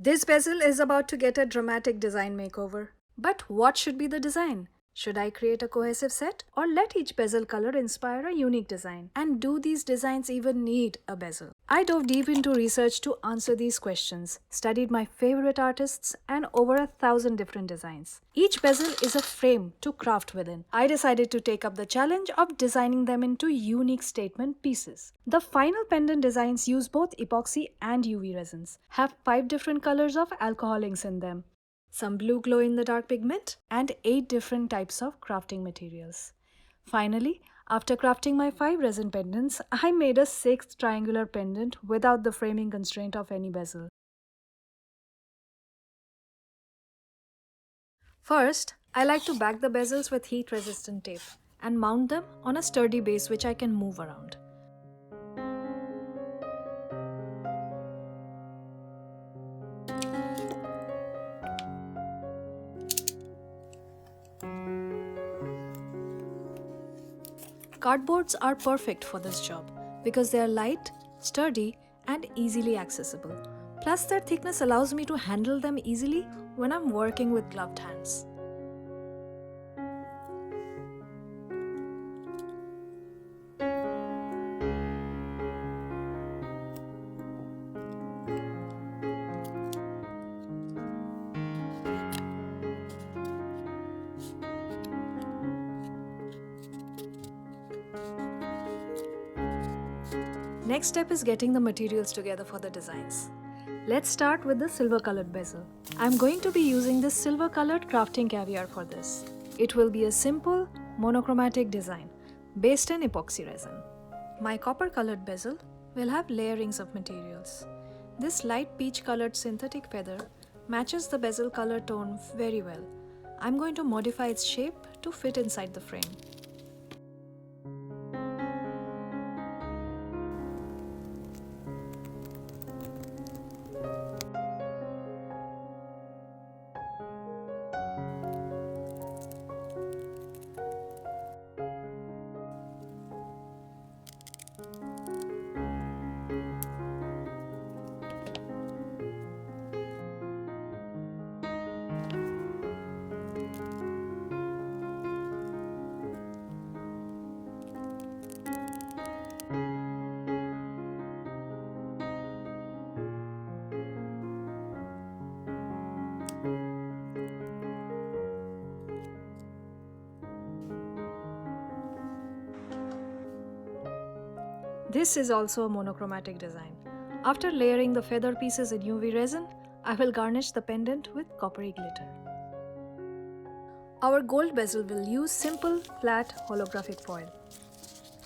This bezel is about to get a dramatic design makeover. But what should be the design? Should I create a cohesive set or let each bezel color inspire a unique design? And do these designs even need a bezel? I dove deep into research to answer these questions, studied my favorite artists, and over 1,000 different designs. Each bezel is a frame to craft within. I decided to take up the challenge of designing them into unique statement pieces. The final pendant designs use both epoxy and UV resins, have 5 different colors of alcohol inks in them, some blue glow in the dark pigment, and 8 different types of crafting materials. Finally, after crafting my 5 resin pendants, I made a 6th triangular pendant without the framing constraint of any bezel. First, I like to back the bezels with heat resistant tape and mount them on a sturdy base which I can move around. Cardboards are perfect for this job because they are light, sturdy, and easily accessible. Plus, their thickness allows me to handle them easily when I'm working with gloved hands. Next step is getting the materials together for the designs. Let's start with the silver colored bezel. I'm going to be using this silver colored crafting caviar for this. It will be a simple, monochromatic design based in epoxy resin. My copper colored bezel will have layerings of materials. This light peach colored synthetic feather matches the bezel color tone very well. I'm going to modify its shape to fit inside the frame. This is also a monochromatic design. After layering the feather pieces in UV resin, I will garnish the pendant with coppery glitter. Our gold bezel will use simple, flat, holographic foil.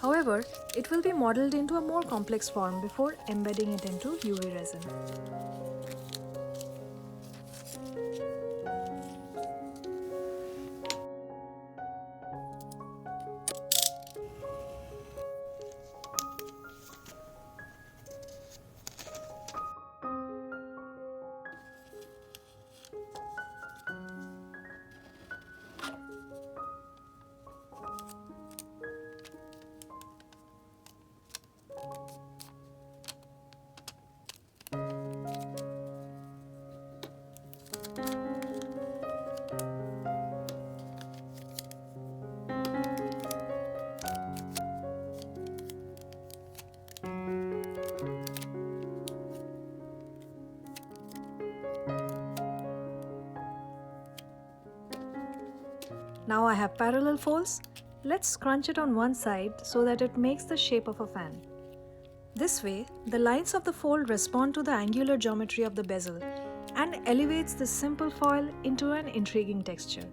However, it will be modeled into a more complex form before embedding it into UV resin. Now I have parallel folds. Let's scrunch it on one side so that it makes the shape of a fan. This way, the lines of the fold respond to the angular geometry of the bezel and elevates this simple foil into an intriguing texture.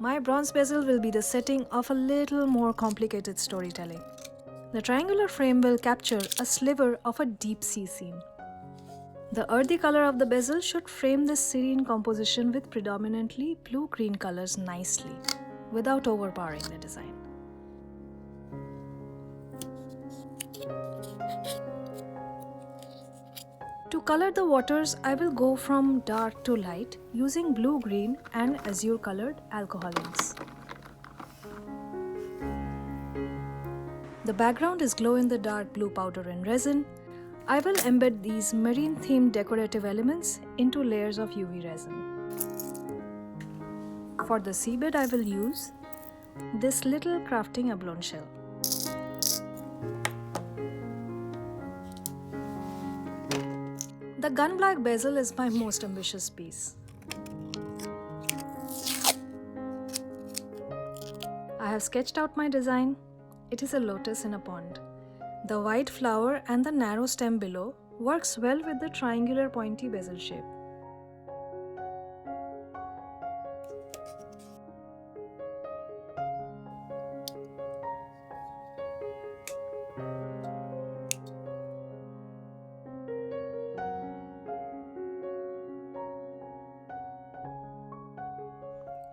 My bronze bezel will be the setting of a little more complicated storytelling. The triangular frame will capture a sliver of a deep sea scene. The earthy color of the bezel should frame this serene composition with predominantly blue-green colors nicely. without overpowering the design. To color the waters, I will go from dark to light using blue-green and azure-colored alcohol inks. The background is glow-in-the-dark blue powder and resin. I will embed these marine-themed decorative elements into layers of UV resin. For the seabed, I will use this little crafting abalone shell. The gun black bezel is my most ambitious piece. I have sketched out my design. It is a lotus in a pond. The white flower and the narrow stem below works well with the triangular pointy bezel shape.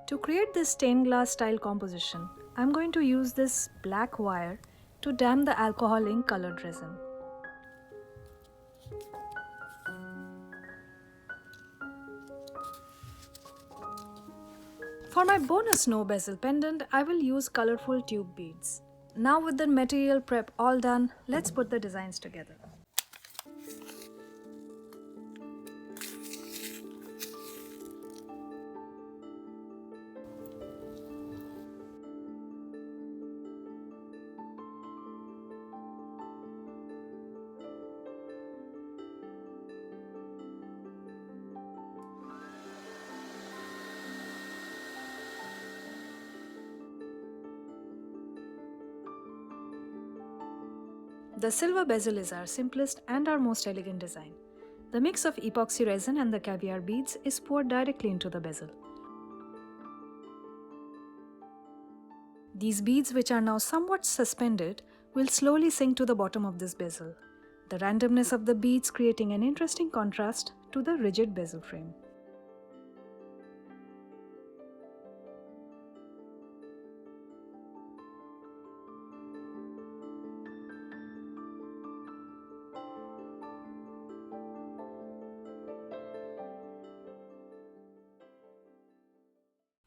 To create this stained glass style composition, I am going to use this black wire to dam the alcohol ink colored resin. For my bonus snow bezel pendant, I will use colorful tube beads. Now with the material prep all done, let's put the designs together. The silver bezel is our simplest and our most elegant design. The mix of epoxy resin and the caviar beads is poured directly into the bezel. These beads, which are now somewhat suspended, will slowly sink to the bottom of this bezel, the randomness of the beads creating an interesting contrast to the rigid bezel frame.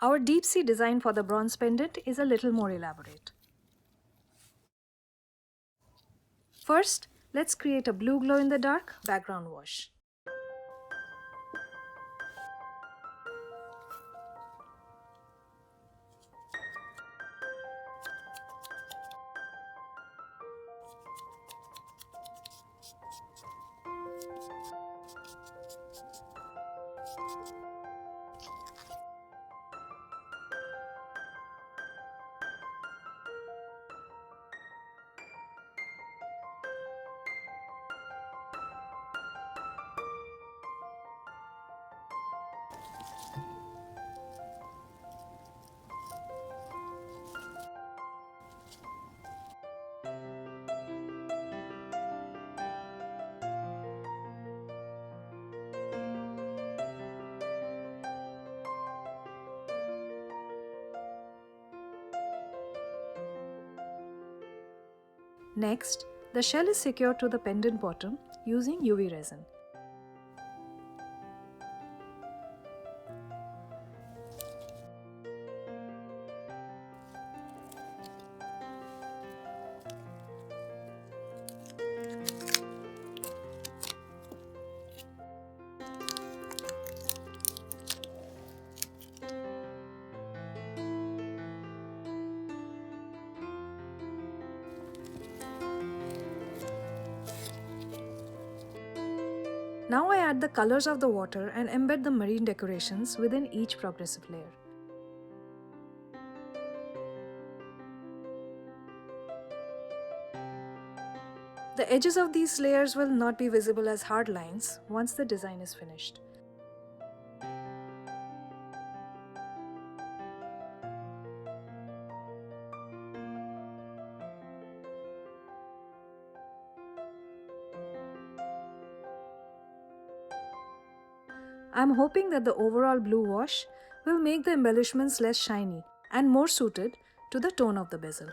Our deep sea design for the bronze pendant is a little more elaborate. First, let's create a blue glow-in-the-dark background wash. Next, the shell is secured to the pendant bottom using UV resin. Now I add the colors of the water and embed the marine decorations within each progressive layer. The edges of these layers will not be visible as hard lines once the design is finished. I'm hoping that the overall blue wash will make the embellishments less shiny and more suited to the tone of the bezel.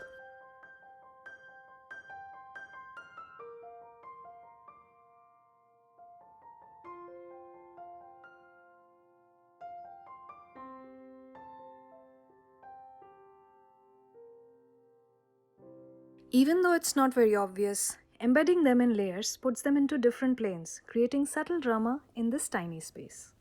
Even though it's not very obvious, embedding them in layers puts them into different planes, creating subtle drama in this tiny space.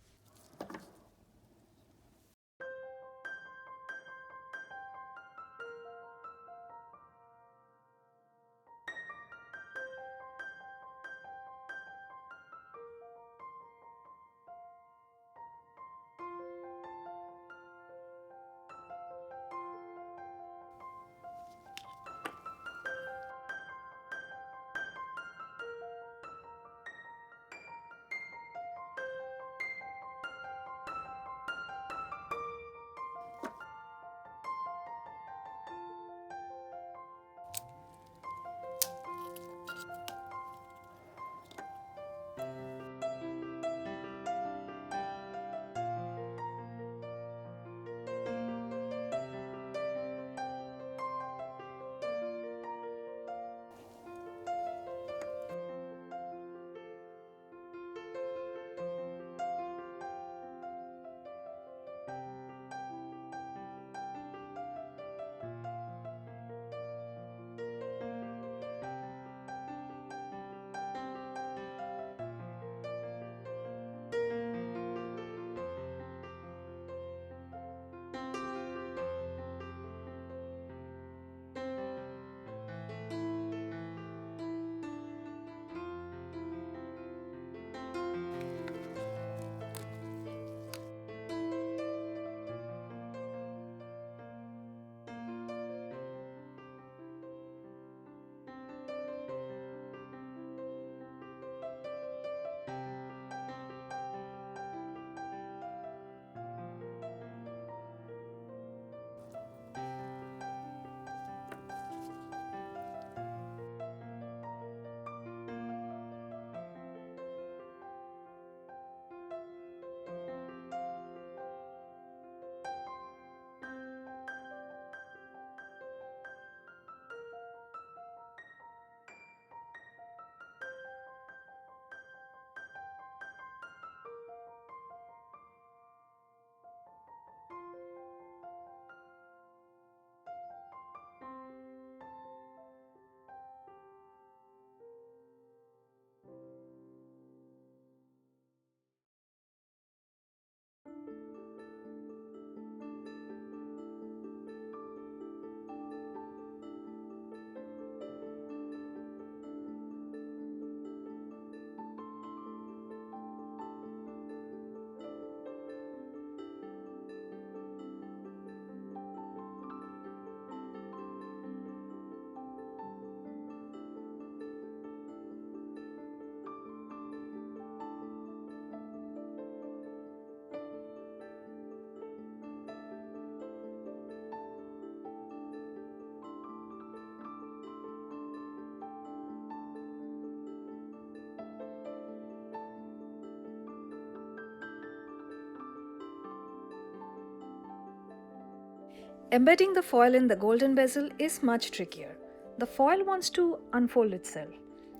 Embedding the foil in the golden bezel is much trickier. The foil wants to unfold itself.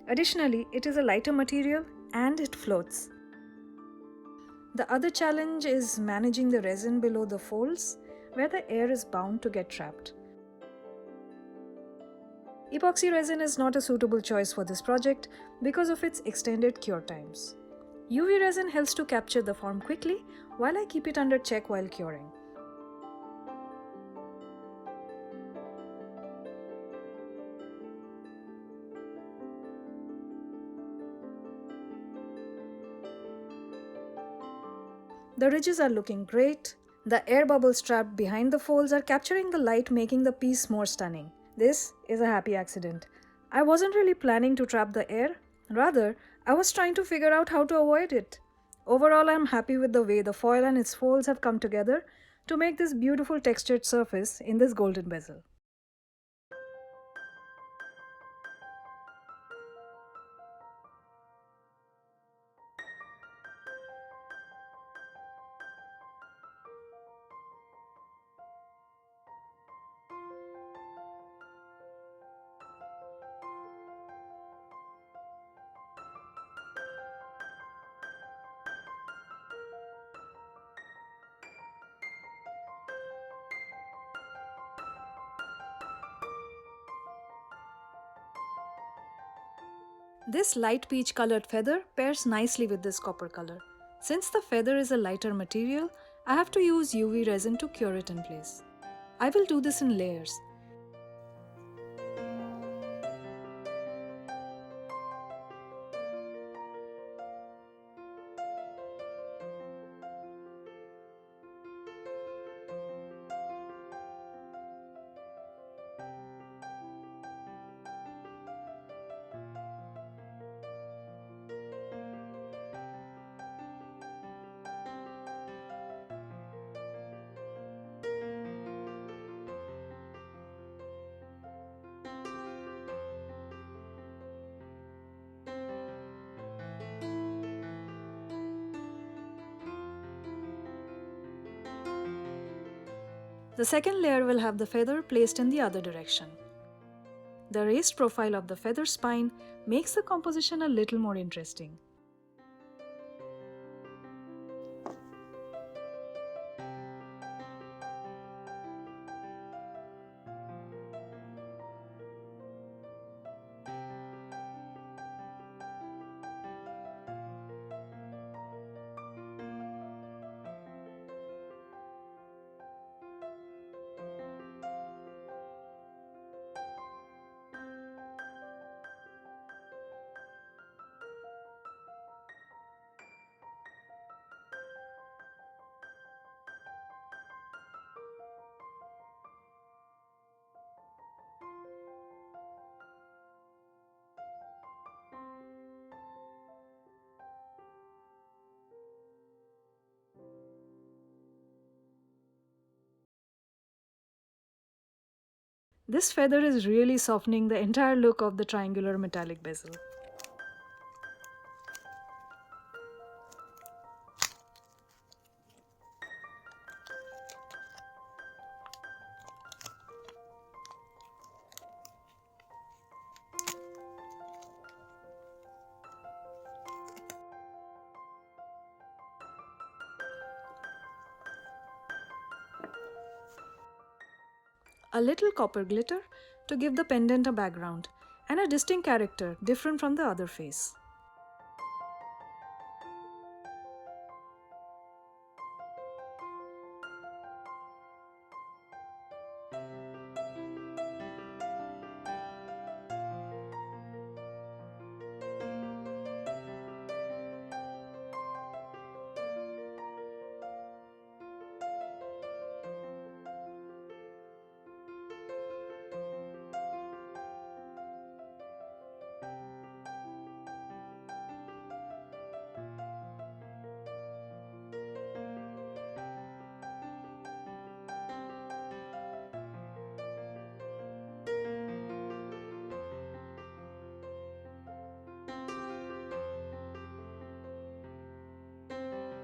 Additionally, it is a lighter material and it floats. The other challenge is managing the resin below the folds, where the air is bound to get trapped. Epoxy resin is not a suitable choice for this project because of its extended cure times. UV resin helps to capture the form quickly while I keep it under check while curing. The ridges are looking great. The air bubbles trapped behind the folds are capturing the light, making the piece more stunning. This is a happy accident. I wasn't really planning to trap the air. Rather, I was trying to figure out how to avoid it. Overall, I'm happy with the way the foil and its folds have come together to make this beautiful textured surface in this golden bezel. This light peach colored feather pairs nicely with this copper color. Since the feather is a lighter material, I have to use UV resin to cure it in place. I will do this in layers. The second layer will have the feather placed in the other direction. The raised profile of the feather spine makes the composition a little more interesting. This feather is really softening the entire look of the triangular metallic bezel. A little copper glitter to give the pendant a background and a distinct character different from the other face.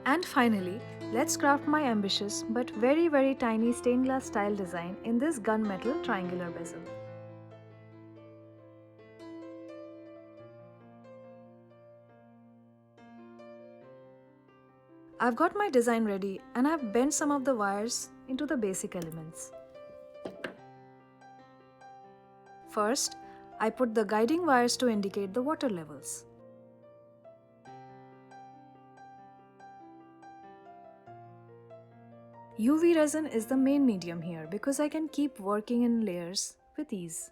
And finally, let's craft my ambitious but very tiny stained glass style design in this gunmetal triangular bezel. I've got my design ready and I've bent some of the wires into the basic elements. First, I put the guiding wires to indicate the water levels. UV resin is the main medium here because I can keep working in layers with ease.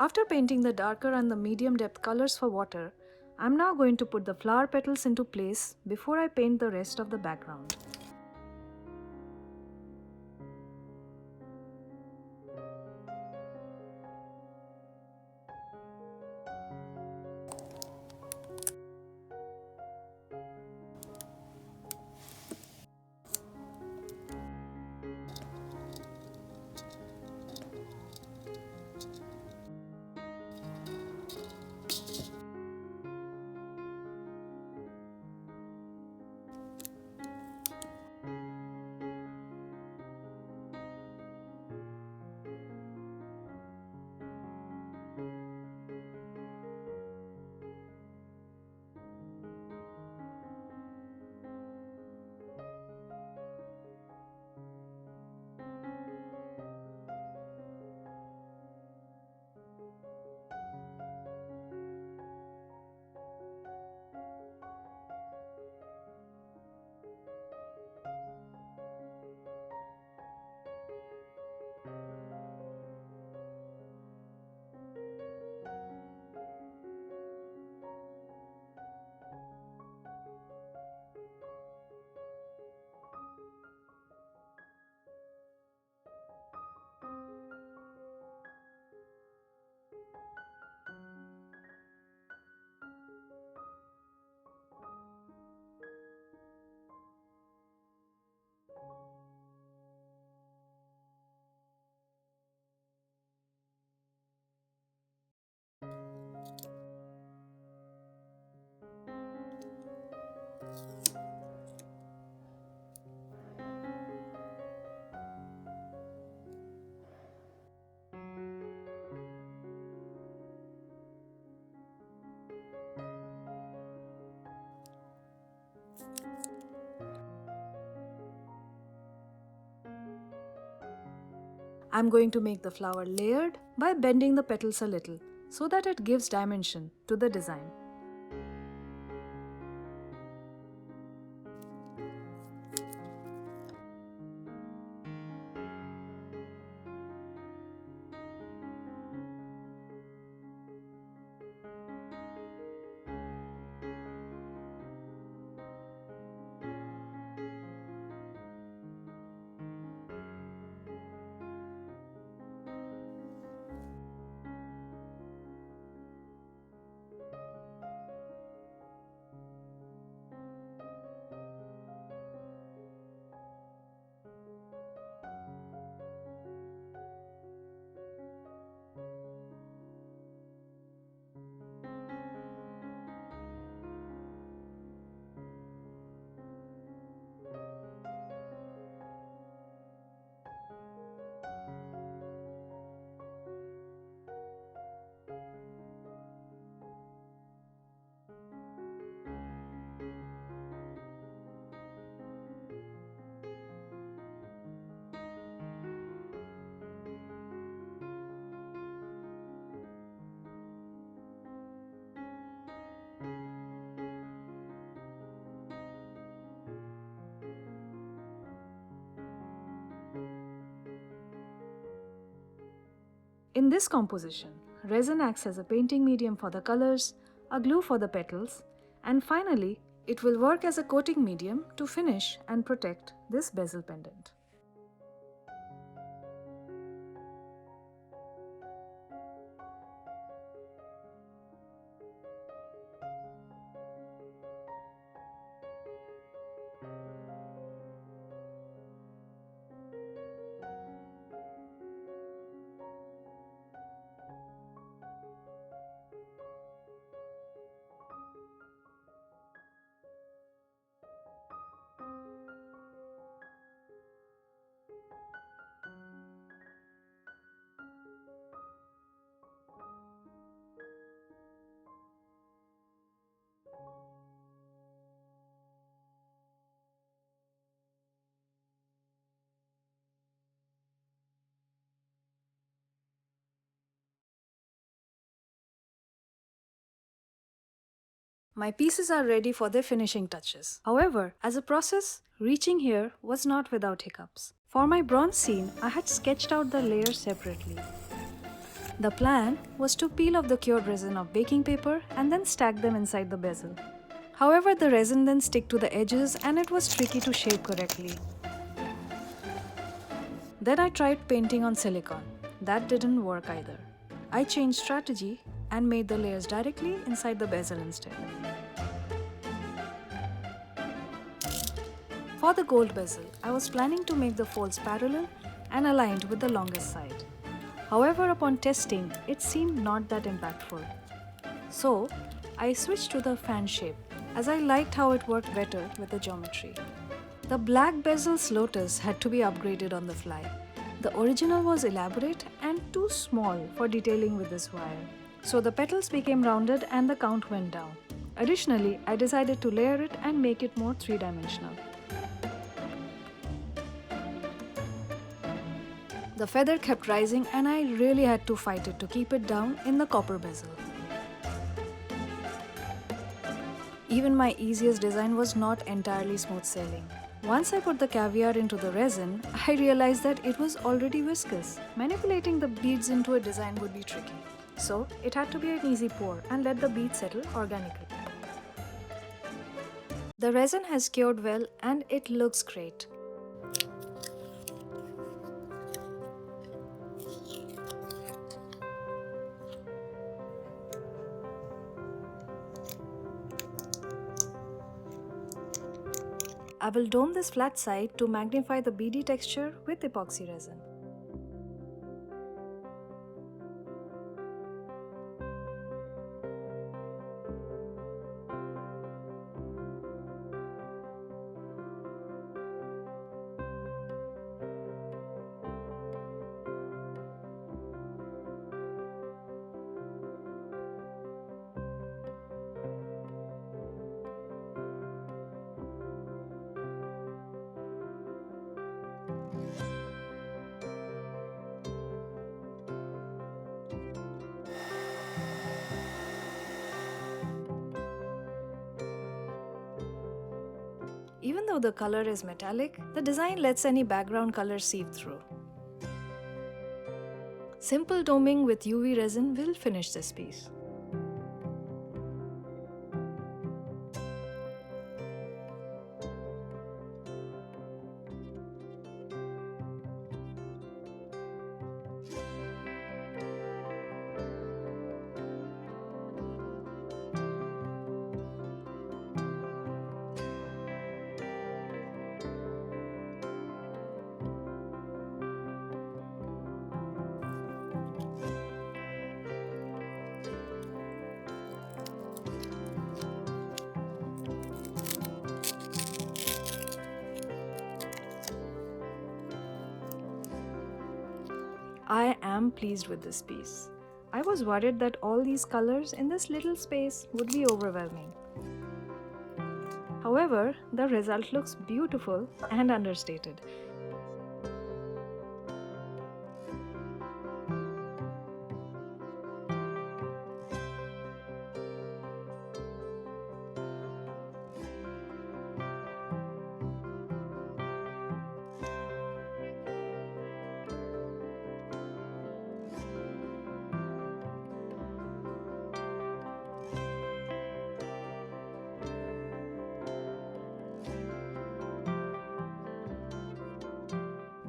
After painting the darker and the medium depth colors for water, I'm now going to put the flower petals into place before I paint the rest of the background. I'm going to make the flower layered by bending the petals a little so that it gives dimension to the design. In this composition, resin acts as a painting medium for the colors, a glue for the petals, and finally, it will work as a coating medium to finish and protect this bezel pendant. My pieces are ready for their finishing touches. However, as a process, reaching here was not without hiccups. For my bronze scene, I had sketched out the layers separately. The plan was to peel off the cured resin of baking paper and then stack them inside the bezel. However, the resin then stick to the edges and it was tricky to shape correctly. Then I tried painting on silicone. That didn't work either. I changed strategy and made the layers directly inside the bezel instead. For the gold bezel, I was planning to make the folds parallel and aligned with the longest side. However, upon testing, it seemed not that impactful. So, I switched to the fan shape as I liked how it worked better with the geometry. The black bezel's lotus had to be upgraded on the fly. The original was elaborate and too small for detailing with this wire. So the petals became rounded and the count went down. Additionally, I decided to layer it and make it more three-dimensional. The feather kept rising and I really had to fight it to keep it down in the copper bezel. Even my easiest design was not entirely smooth sailing. Once I put the caviar into the resin, I realized that it was already viscous. Manipulating the beads into a design would be tricky. So, it had to be an easy pour and let the beads settle organically. The resin has cured well and it looks great. I will dome this flat side to magnify the beady texture with epoxy resin. Even though the color is metallic, the design lets any background color seep through. Simple doming with UV resin will finish this piece. I am pleased with this piece. I was worried that all these colors in this little space would be overwhelming. However, the result looks beautiful and understated.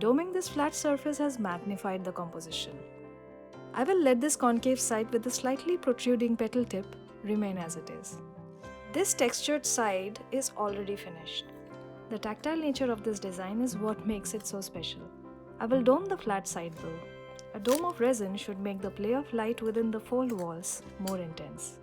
Doming this flat surface has magnified the composition. I will let this concave side with the slightly protruding petal tip remain as it is. This textured side is already finished. The tactile nature of this design is what makes it so special. I will dome the flat side though. A dome of resin should make the play of light within the fold walls more intense.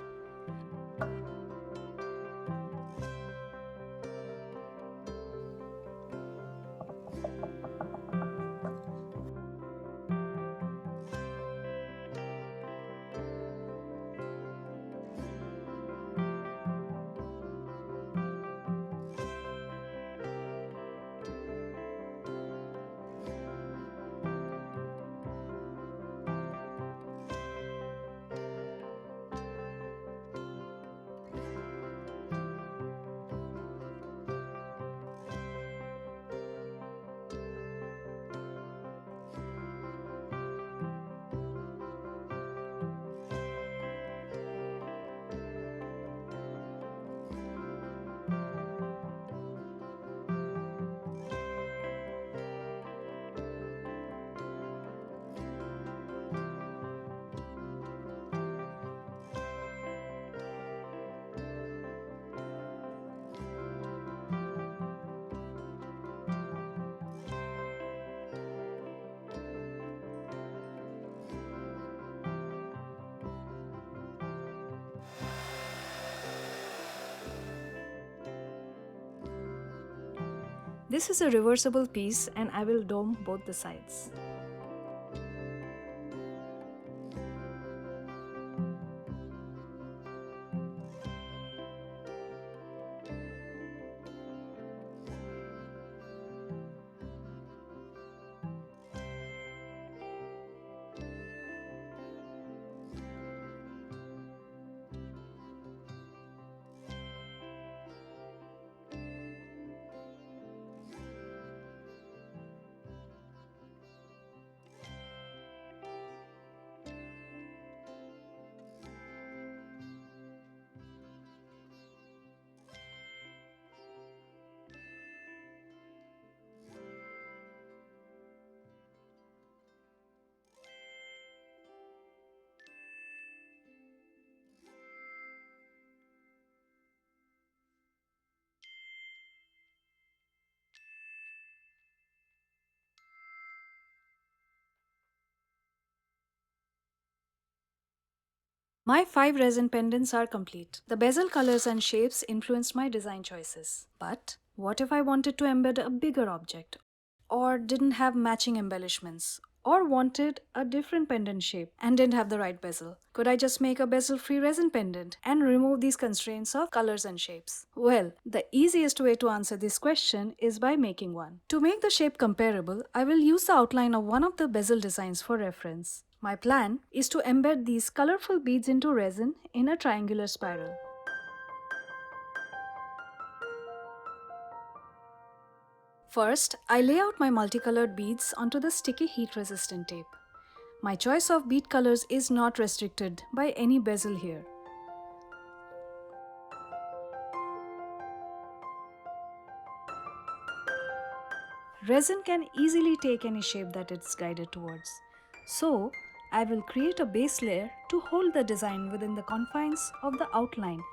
This is a reversible piece and I will dome both the sides. My 5 resin pendants are complete. The bezel colors and shapes influenced my design choices. But what if I wanted to embed a bigger object? Or didn't have matching embellishments? Or wanted a different pendant shape and didn't have the right bezel? Could I just make a bezel-free resin pendant and remove these constraints of colors and shapes? Well, the easiest way to answer this question is by making one. To make the shape comparable, I will use the outline of one of the bezel designs for reference. My plan is to embed these colorful beads into resin in a triangular spiral. First, I lay out my multicolored beads onto the sticky heat-resistant tape. My choice of bead colors is not restricted by any bezel here. Resin can easily take any shape that it's guided towards. So, I will create a base layer to hold the design within the confines of the outline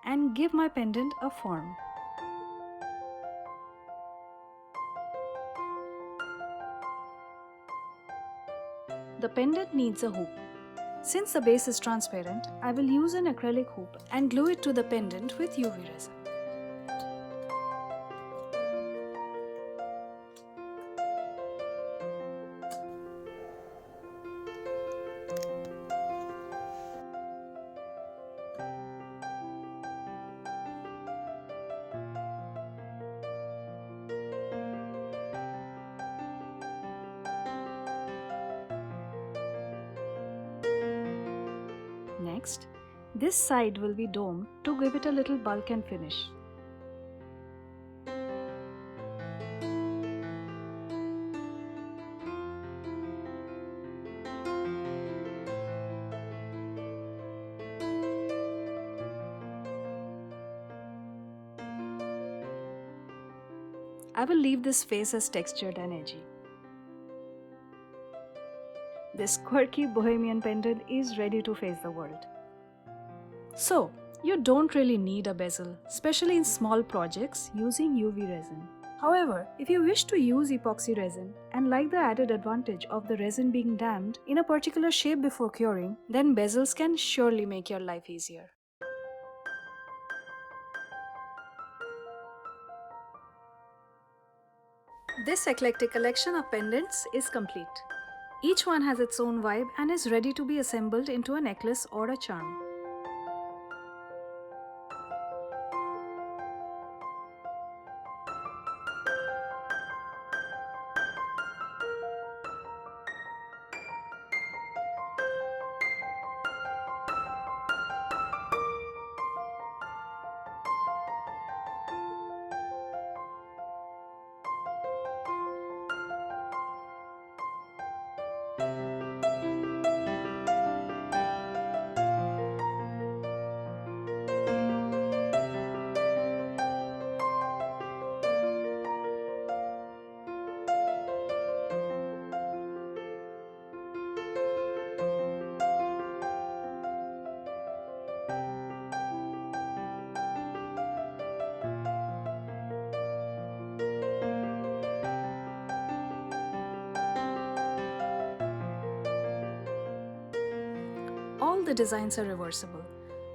and give my pendant a form. The pendant needs a hoop. Since the base is transparent, I will use an acrylic hoop and glue it to the pendant with UV resin. Next, this side will be domed to give it a little bulk and finish. I will leave this face as textured and edgy. This quirky bohemian pendant is ready to face the world. So, you don't really need a bezel, especially in small projects using UV resin. However, if you wish to use epoxy resin and like the added advantage of the resin being damped in a particular shape before curing, then bezels can surely make your life easier. This eclectic collection of pendants is complete. Each one has its own vibe and is ready to be assembled into a necklace or a charm. All the designs are reversible.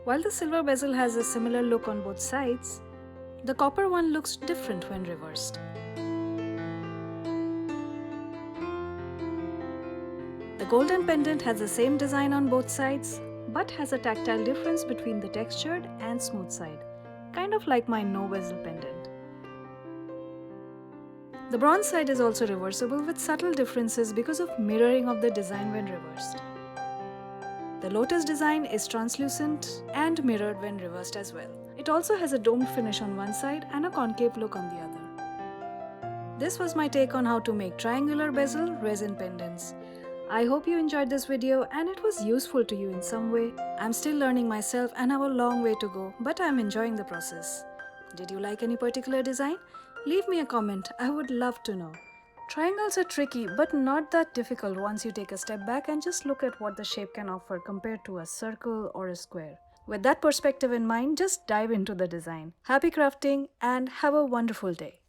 While the silver bezel has a similar look on both sides, the copper one looks different when reversed. golden pendant has the same design on both sides, but has a tactile difference between the textured and smooth side, kind of like my no bezel pendant. The bronze side is also reversible with subtle differences because of mirroring of the design when reversed. The lotus design is translucent and mirrored when reversed as well. It also has a domed finish on one side and a concave look on the other. This was my take on how to make triangular bezel resin pendants. I hope you enjoyed this video and it was useful to you in some way. I'm still learning myself and have a long way to go, but I'm enjoying the process. Did you like any particular design? Leave me a comment, I would love to know. Triangles are tricky, but not that difficult once you take a step back and just look at what the shape can offer compared to a circle or a square. With that perspective in mind, just dive into the design. Happy crafting and have a wonderful day.